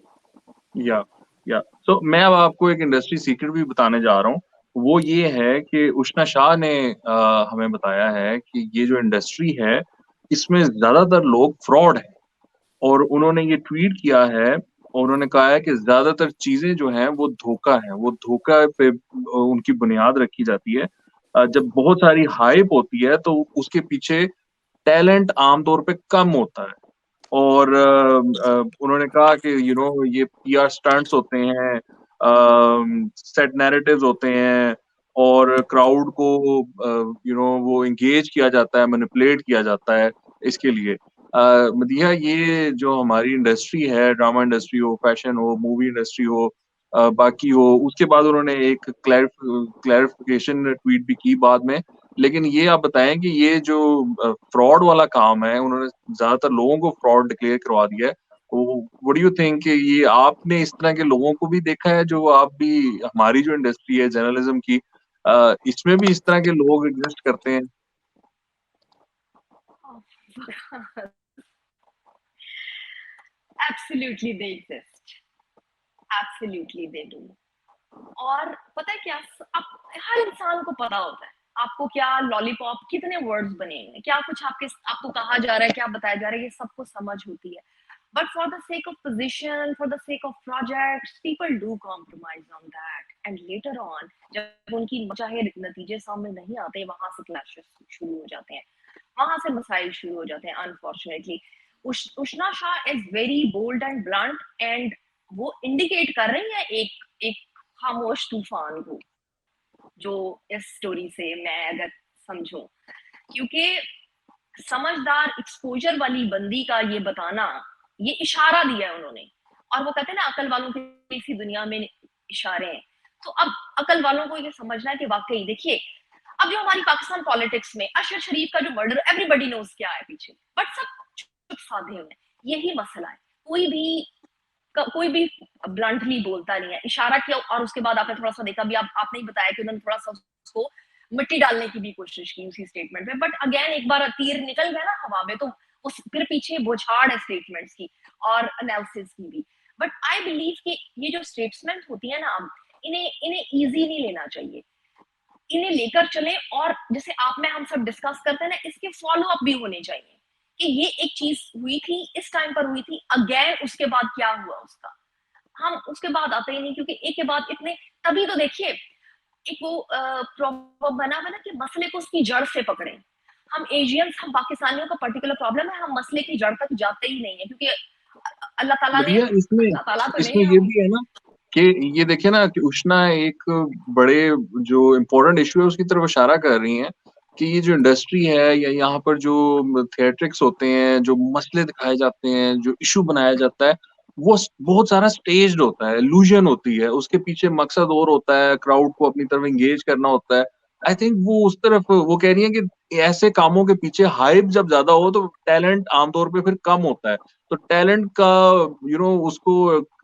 S1: या या सो मैं अब आपको एक इंडस्ट्री सीक्रेट भी बताने जा रहा हूँ। वो ये है कि उष्णा शाह ने हमें बताया है कि ये जो इंडस्ट्री है, इसमें ज़्यादातर लोग फ्रॉड हैं। और उन्होंने ये ट्वीट किया है और उन्होंने कहा है कि ज़्यादातर चीज़ें जो हैं वो धोखा है, वो धोखा पे उनकी बुनियाद रखी जाती है। जब बहुत सारी हाइप होती है तो उसके पीछे टैलेंट आम तौर पे कम होता है। और उन्होंने कहा कि ये पीआर स्टंट्स होते हैं, सेट नैरेटिव्स होते हैं और क्राउड को वो एंगेज किया जाता है, मैनिपुलेट किया जाता है इसके लिए। मदीहा, ये जो हमारी इंडस्ट्री है, ड्रामा इंडस्ट्री हो, फैशन हो, मूवी इंडस्ट्री हो, बाकी हो, उसके बाद उन्होंने एक क्लैरिफिकेशन ट्वीट भी की बाद में। लेकिन ये आप बताएं कि ये जो फ्रॉड वाला काम है, उन्होंने ज्यादातर लोगों को फ्रॉड डिक्लेयर करवा दिया है। व्हाट डू यू थिंक कि ये आपने इस तरह के लोगों को भी देखा है, जो आप भी हमारी जो इंडस्ट्री है जर्नलिज्म की, इसमें भी इस तरह के लोग एग्जिस्ट करते हैं?
S2: Absolutely they exist. Absolutely they do. और पता है क्या, अब हर इंसान को पता होता है आपको क्या लॉलीपॉप कितने वर्ड्स बने हैं, क्या कुछ आपको कहा जा रहा है, क्या बताया जा रहा है, ये सबको समझ होती है। But for the sake of position, for the sake of projects, people do compromise on that and later on जब उनकी चाहे नतीजे सामने नहीं आते, वहां से क्लैशेस शुरू हो जाते हैं, वहां से मसाइल शुरू हो जाते हैं unfortunately. Ushna Shah is very bold and blunt and वो इंडिकेट कर रही है एक एक खामोश तूफान को, जो इस स्टोरी से मैं अगर समझूं, क्योंकि समझदार एक्सपोजर वाली बंदी का ये बताना, ये इशारा दिया है उन्होंने। और वो कहते हैं ना, अकल वालों की इसी दुनिया में इशारे हैं। तो अब अकल वालों को ये समझना है कि वाकई देखिए, अब जो हमारी पाकिस्तान पॉलिटिक्स में अशर शरीफ का जो मर्डर, एवरीबडी नोज क्या है पीछे, बट सब चुप साधे हुए हैं। यही मसला है, कोई भी ब्लंटली बोलता नहीं है, इशारा किया और उसके बाद आपने थोड़ा सा देखा भी, आपने ही बताया कि उन्होंने थोड़ा सा उसको मिट्टी डालने की भी कोशिश की उसी स्टेटमेंट में। बट अगेन एक बार तीर निकल गया ना हवा में, तो उस फिर पीछे बौछार है स्टेटमेंट्स की और एनालिसिस की भी। बट आई बिलीव कि ये जो स्टेटमेंट होती है ना, इन्हें इजी नहीं लेना चाहिए, इन्हें लेकर चले और जैसे आप में हम सब डिस्कस करते हैं ना, इसके फॉलो अप भी होने चाहिए कि ये एक चीज हुई थी, इस टाइम पर हुई थी, अगेन उसके बाद क्या हुआ उसका। हम उसके बाद आते ही नहीं, क्योंकि एक के बाद इतने, तभी तो देखिए एक वो प्रॉब्लम बना ना कि मसले को उसकी जड़ से पकड़े। हम एशियंस, हम पाकिस्तानियों का पर्टिकुलर प्रॉब्लम है, हम मसले की जड़ तक जाते ही नहीं है, क्योंकि अल्लाह ताला ने,
S1: इसमें
S2: अल्लाह ताला तो
S1: इसमें
S2: नहीं
S1: ये
S2: हम।
S1: भी है ना कि ये देखिए ना कि उष्णा एक बड़े जो इम्पोर्टेंट इशू है उसकी तरफ इशारा कर रही हैं कि ये जो इंडस्ट्री है या यहाँ पर जो थिएट्रिक्स होते हैं, जो मसले दिखाए जाते हैं, जो इशू बनाया जाता है, वो बहुत सारा स्टेज्ड होता है, इल्यूजन होती है, उसके पीछे मकसद और होता है, क्राउड को अपनी तरफ एंगेज करना होता है। आई थिंक वो उस तरफ वो कह रही है कि ऐसे कामों के पीछे हाइप जब ज्यादा हो तो टैलेंट आमतौर पे फिर कम होता है। तो टैलेंट का उसको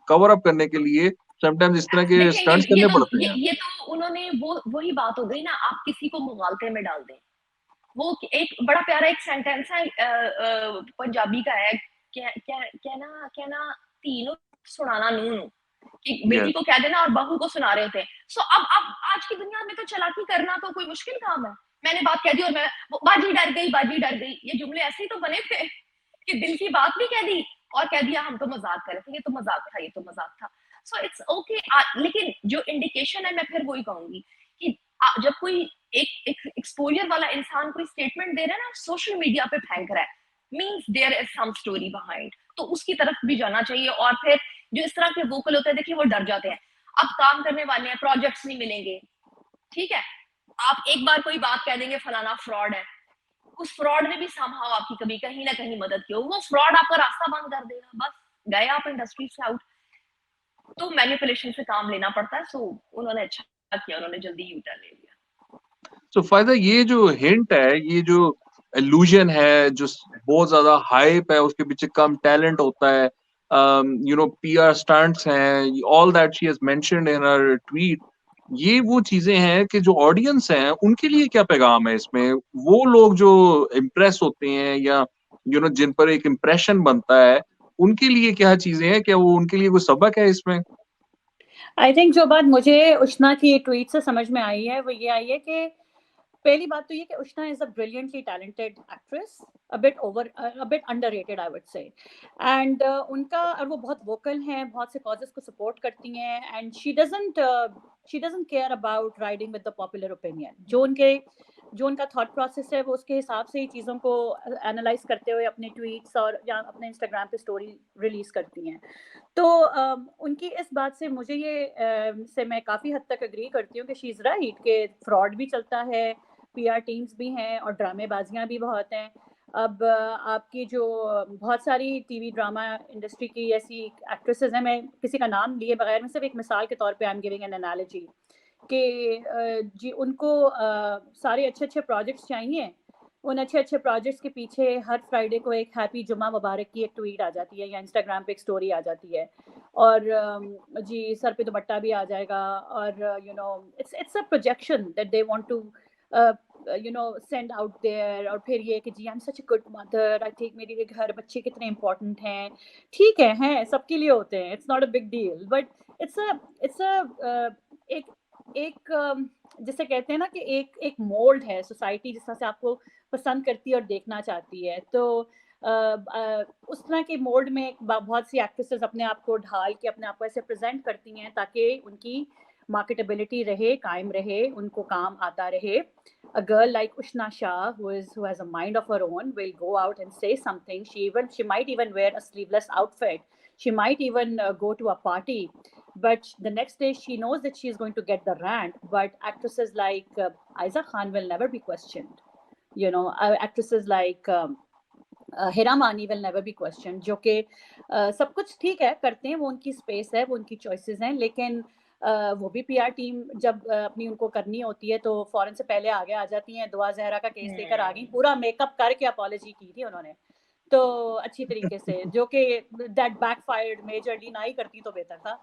S1: कवर अप करने के लिए समटाइम्स इस तरह के
S2: देखिए
S1: स्टंट्स करने पड़ते हैं।
S2: ये तो उन्होंने वही बात हो गई ना, आप किसी को मुगालते में डाल दें। वो एक बड़ा प्यारा एक सेंटेंस है पंजाबी का है, कहना तीनों सुनाना नूनू, कि बेटी
S1: यस,
S2: को कह देना और बहू को सुना रहे होते हैं। सो अब आज की दुनिया में तो चालाकी करना तो कोई मुश्किल काम है। मैंने बात कह दी और बाजी डर गई, बाजी डर गई, ये जुमले ऐसे ही तो बने थे कि दिल की बात भी कह दी और कह दिया हम तो मजाक कर रहे थे, ये तो मजाक था, ये तो मजाक था। So it's okay. लेकिन जो इंडिकेशन है, मैं फिर वही कहूंगी कि जब कोई एक एक्सपोजर वाला इंसान कोई स्टेटमेंट दे रहा है ना, सोशल मीडिया पे फेंक रहा है, means there is some story behind, तो उसकी तरफ भी जाना चाहिए। और फिर जो इस तरह के वोकल होते हैं, देखिए वो डर जाते हैं, अब काम करने वाले हैं, प्रोजेक्ट्स नहीं मिलेंगे, ठीक है, आप एक बार कोई बात कह देंगे फलाना फ्रॉड है, उस फ्रॉड ने भी समहाउ आपकी कभी कहीं ना कहीं मदद की हो, वो फ्रॉड आपका रास्ता बंद कर देगा, बस गए आप इंडस्ट्री से आउट। तो मैनिपुलेशन से काम लेना पड़ता है। सो उन्होंने अच्छा किया, उन्होंने जल्दी यू टर्न ले लिया।
S1: सो फायदा ये जो हिंट है, ये जो इल्यूजन है, जो बहुत ज्यादा हाइप है, उसके पीछे कम टैलेंट होता है, पीआर स्टंट्स हैं, all that she has mentioned in her tweet, ये वो चीजें हैं कि जो ऑडियंस हैं उनके लिए क्या पैगाम है इसमें। वो लोग जो इम्प्रेस होते हैं या जिन पर एक इम्प्रेशन बनता है, उनके लिए क्या चीजें हैं, क्या वो उनके लिए कोई सबक है इसमें?
S3: आई थिंक जो बात मुझे उष्णा की ट्वीट से समझ में आई है वो ये आई है कि पहली बात तो ये कि Ushna is a brilliantly talented actress, a bit underrated I would say, and उनका और वो बहुत वोकल हैं, बहुत से कॉजेस को सपोर्ट करती हैं, and she doesn't care about riding with the popular opinion. जो उनका थॉट प्रोसेस है वो उसके हिसाब से ही चीज़ों को एनालाइज करते हुए अपने ट्वीट्स और या अपने इंस्टाग्राम पे स्टोरी रिलीज करती हैं। तो उनकी इस बात से मुझे से मैं काफ़ी हद तक एग्री करती हूँ कि शी इज़ राइट कि फ्रॉड भी चलता है, पीआर टीम्स भी हैं और ड्रामेबाजियाँ भी बहुत हैं। अब आपकी जो बहुत सारी टीवी ड्रामा इंडस्ट्री की ऐसी एक्ट्रेसेस हैं, मैं किसी का नाम लिए बगैर, मैं सिर्फ एक मिसाल के तौर पे I am giving an analogy कि जी उनको सारे अच्छे प्रोजेक्ट्स चाहिए। उन अच्छे प्रोजेक्ट्स के पीछे हर फ्राइडे को एक हैप्पी जुमा मुबारक की एक ट्वीट आ जाती है या इंस्टाग्राम पे एक स्टोरी आ जाती है, और जी सर पे दुपट्टा भी आ जाएगा, और it's a projection that they want to send out there. और फिर ये कि जी I am such a good mother, I think मेरे लिए घर बच्चे कितने इंपॉर्टेंट हैं। ठीक है, हैं सबके लिए होते हैं, it's not a big deal, but it's a एक जिसे कहते हैं ना कि एक मोल्ड है सोसाइटी जिस तरह से आपको पसंद करती है और देखना चाहती है। तो उस तरह के मोल्ड में बहुत सी एक्ट्रेसेस अपने आप को ढाल के अपने आप को ऐसे प्रेजेंट करती हैं ताकि उनकी मार्केटेबिलिटी रहे, कायम रहे, उनको काम आता रहे। A girl like Ushna Shah, who has a mind of her own, will go out and say something. She might even wear a sleeveless outfit. She might even go to a party, but the next day she knows that she is going to get the rant. But actresses like Aiza Khan will never be questioned. Actresses like Hera मानी will never be question, जो कि सब कुछ ठीक है करते हैं, वो उनकी स्पेस है, वो उनकी चॉइसेस हैं, लेकिन वो भी पीआर टीम जब अपनी उनको करनी होती है तो फौरन से पहले आगे आ जाती हैं। दुआ जहरा का केस लेकर आ गई, पूरा मेकअप करके अपॉलॉजी की थी उन्होंने तो अच्छी तरीके से, जो कि दैट बैकफायर्ड मेजरली, ना ही करती तो बेहतर था।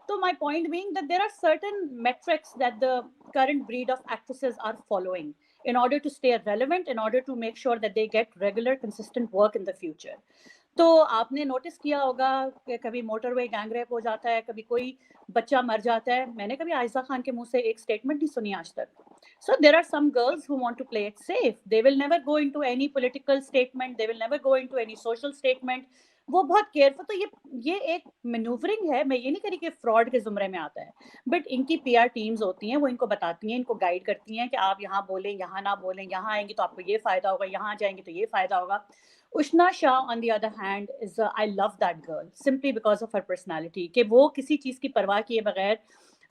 S3: तो my point being that there are certain metrics that the current breed of actresses are following in order to stay relevant, in order to make sure that they get regular consistent work in the future. तो आपने notice किया होगा कि कभी motorway gang rape हो जाता है, कभी कोई बच्चा मर जाता है। मैंने कभी आयशा खान के मुंह से एक स्टेटमेंट नहीं सुनी आज तक। So there are some girls who want to play it safe. They will never go into any political statement. They will never go into any social statement. वो बहुत केयरफुल, तो ये एक मैन्यूवरिंग है। मैं ये नहीं कह रही कि फ्रॉड के जुमरे में आता है, बट इनकी पीआर टीम्स होती हैं, वो इनको बताती हैं, इनको गाइड करती हैं कि आप यहाँ बोलें, यहाँ ना बोलें, यहाँ आएंगे तो आपको ये फायदा होगा, यहाँ जाएंगे तो ये फायदा होगा। Ushna Shah, on the other hand, I love that girl simply because of her personality, कि वो किसी चीज़ की परवाह किए बगैर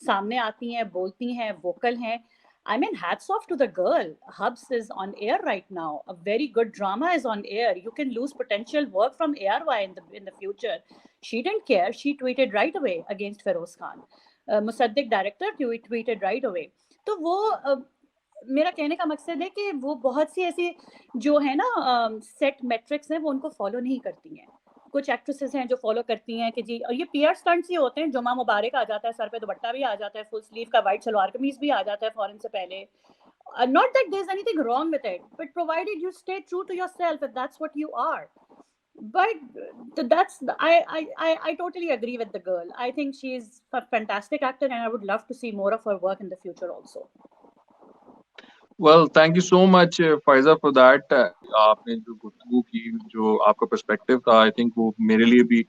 S3: सामने आती हैं, बोलती हैं, वोकल हैं। I mean, hats off to the girl. Hubs is on air right now. A very good drama is on air. You can lose potential work from ARY in the future. She didn't care. She tweeted right away against Feroz Khan. Musaddiq director tweeted right away. तो वो मेरा कहने का मकसद है कि वो बहुत सी ऐसी जो है ना सेट मेट्रिक्स हैं, वो उनको फॉलो नहीं करती हैं। कुछ एक्ट्रेसेस हैं जो फॉलो करती हैं कि जी, और ये पीआर स्टंट्स ही होते हैं। जुमा मुबारक आ जाता है, सर पे दुपट्टा भी आ जाता है, फुल स्लीव का वाइट सलवार कमीज भी आ जाता है फौरन से पहले। Not that there is anything wrong with it, but provided you stay true to yourself, if that's what you are. But that's I totally agree with the girl. I think she is a fantastic actor and I would love to see more of her work in the future also.
S1: Well, thank you so much, Faiza, for that. आपने जो गुफ्तगू की, जो आपका perspective था, I think वो मेरे लिए भी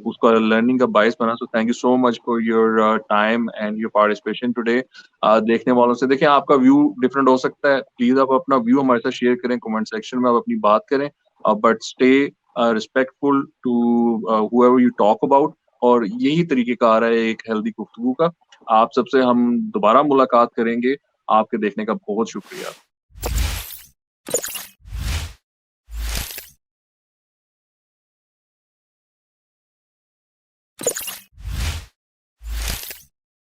S1: उसका लर्निंग का बायस बना। So thank you so much for your time and your participation today. देखने वालों से देखें, आपका व्यू डिफरेंट हो सकता है, प्लीज आप अपना व्यू हमारे साथ शेयर करें, कमेंट सेक्शन में आप अपनी बात करें, but stay respectful to whoever you talk about, और यही तरीक़ेकार है एक हेल्दी गुफ्तगू का। आप सबसे हम दोबारा मुलाकात करेंगे। आपके देखने का बहुत शुक्रिया।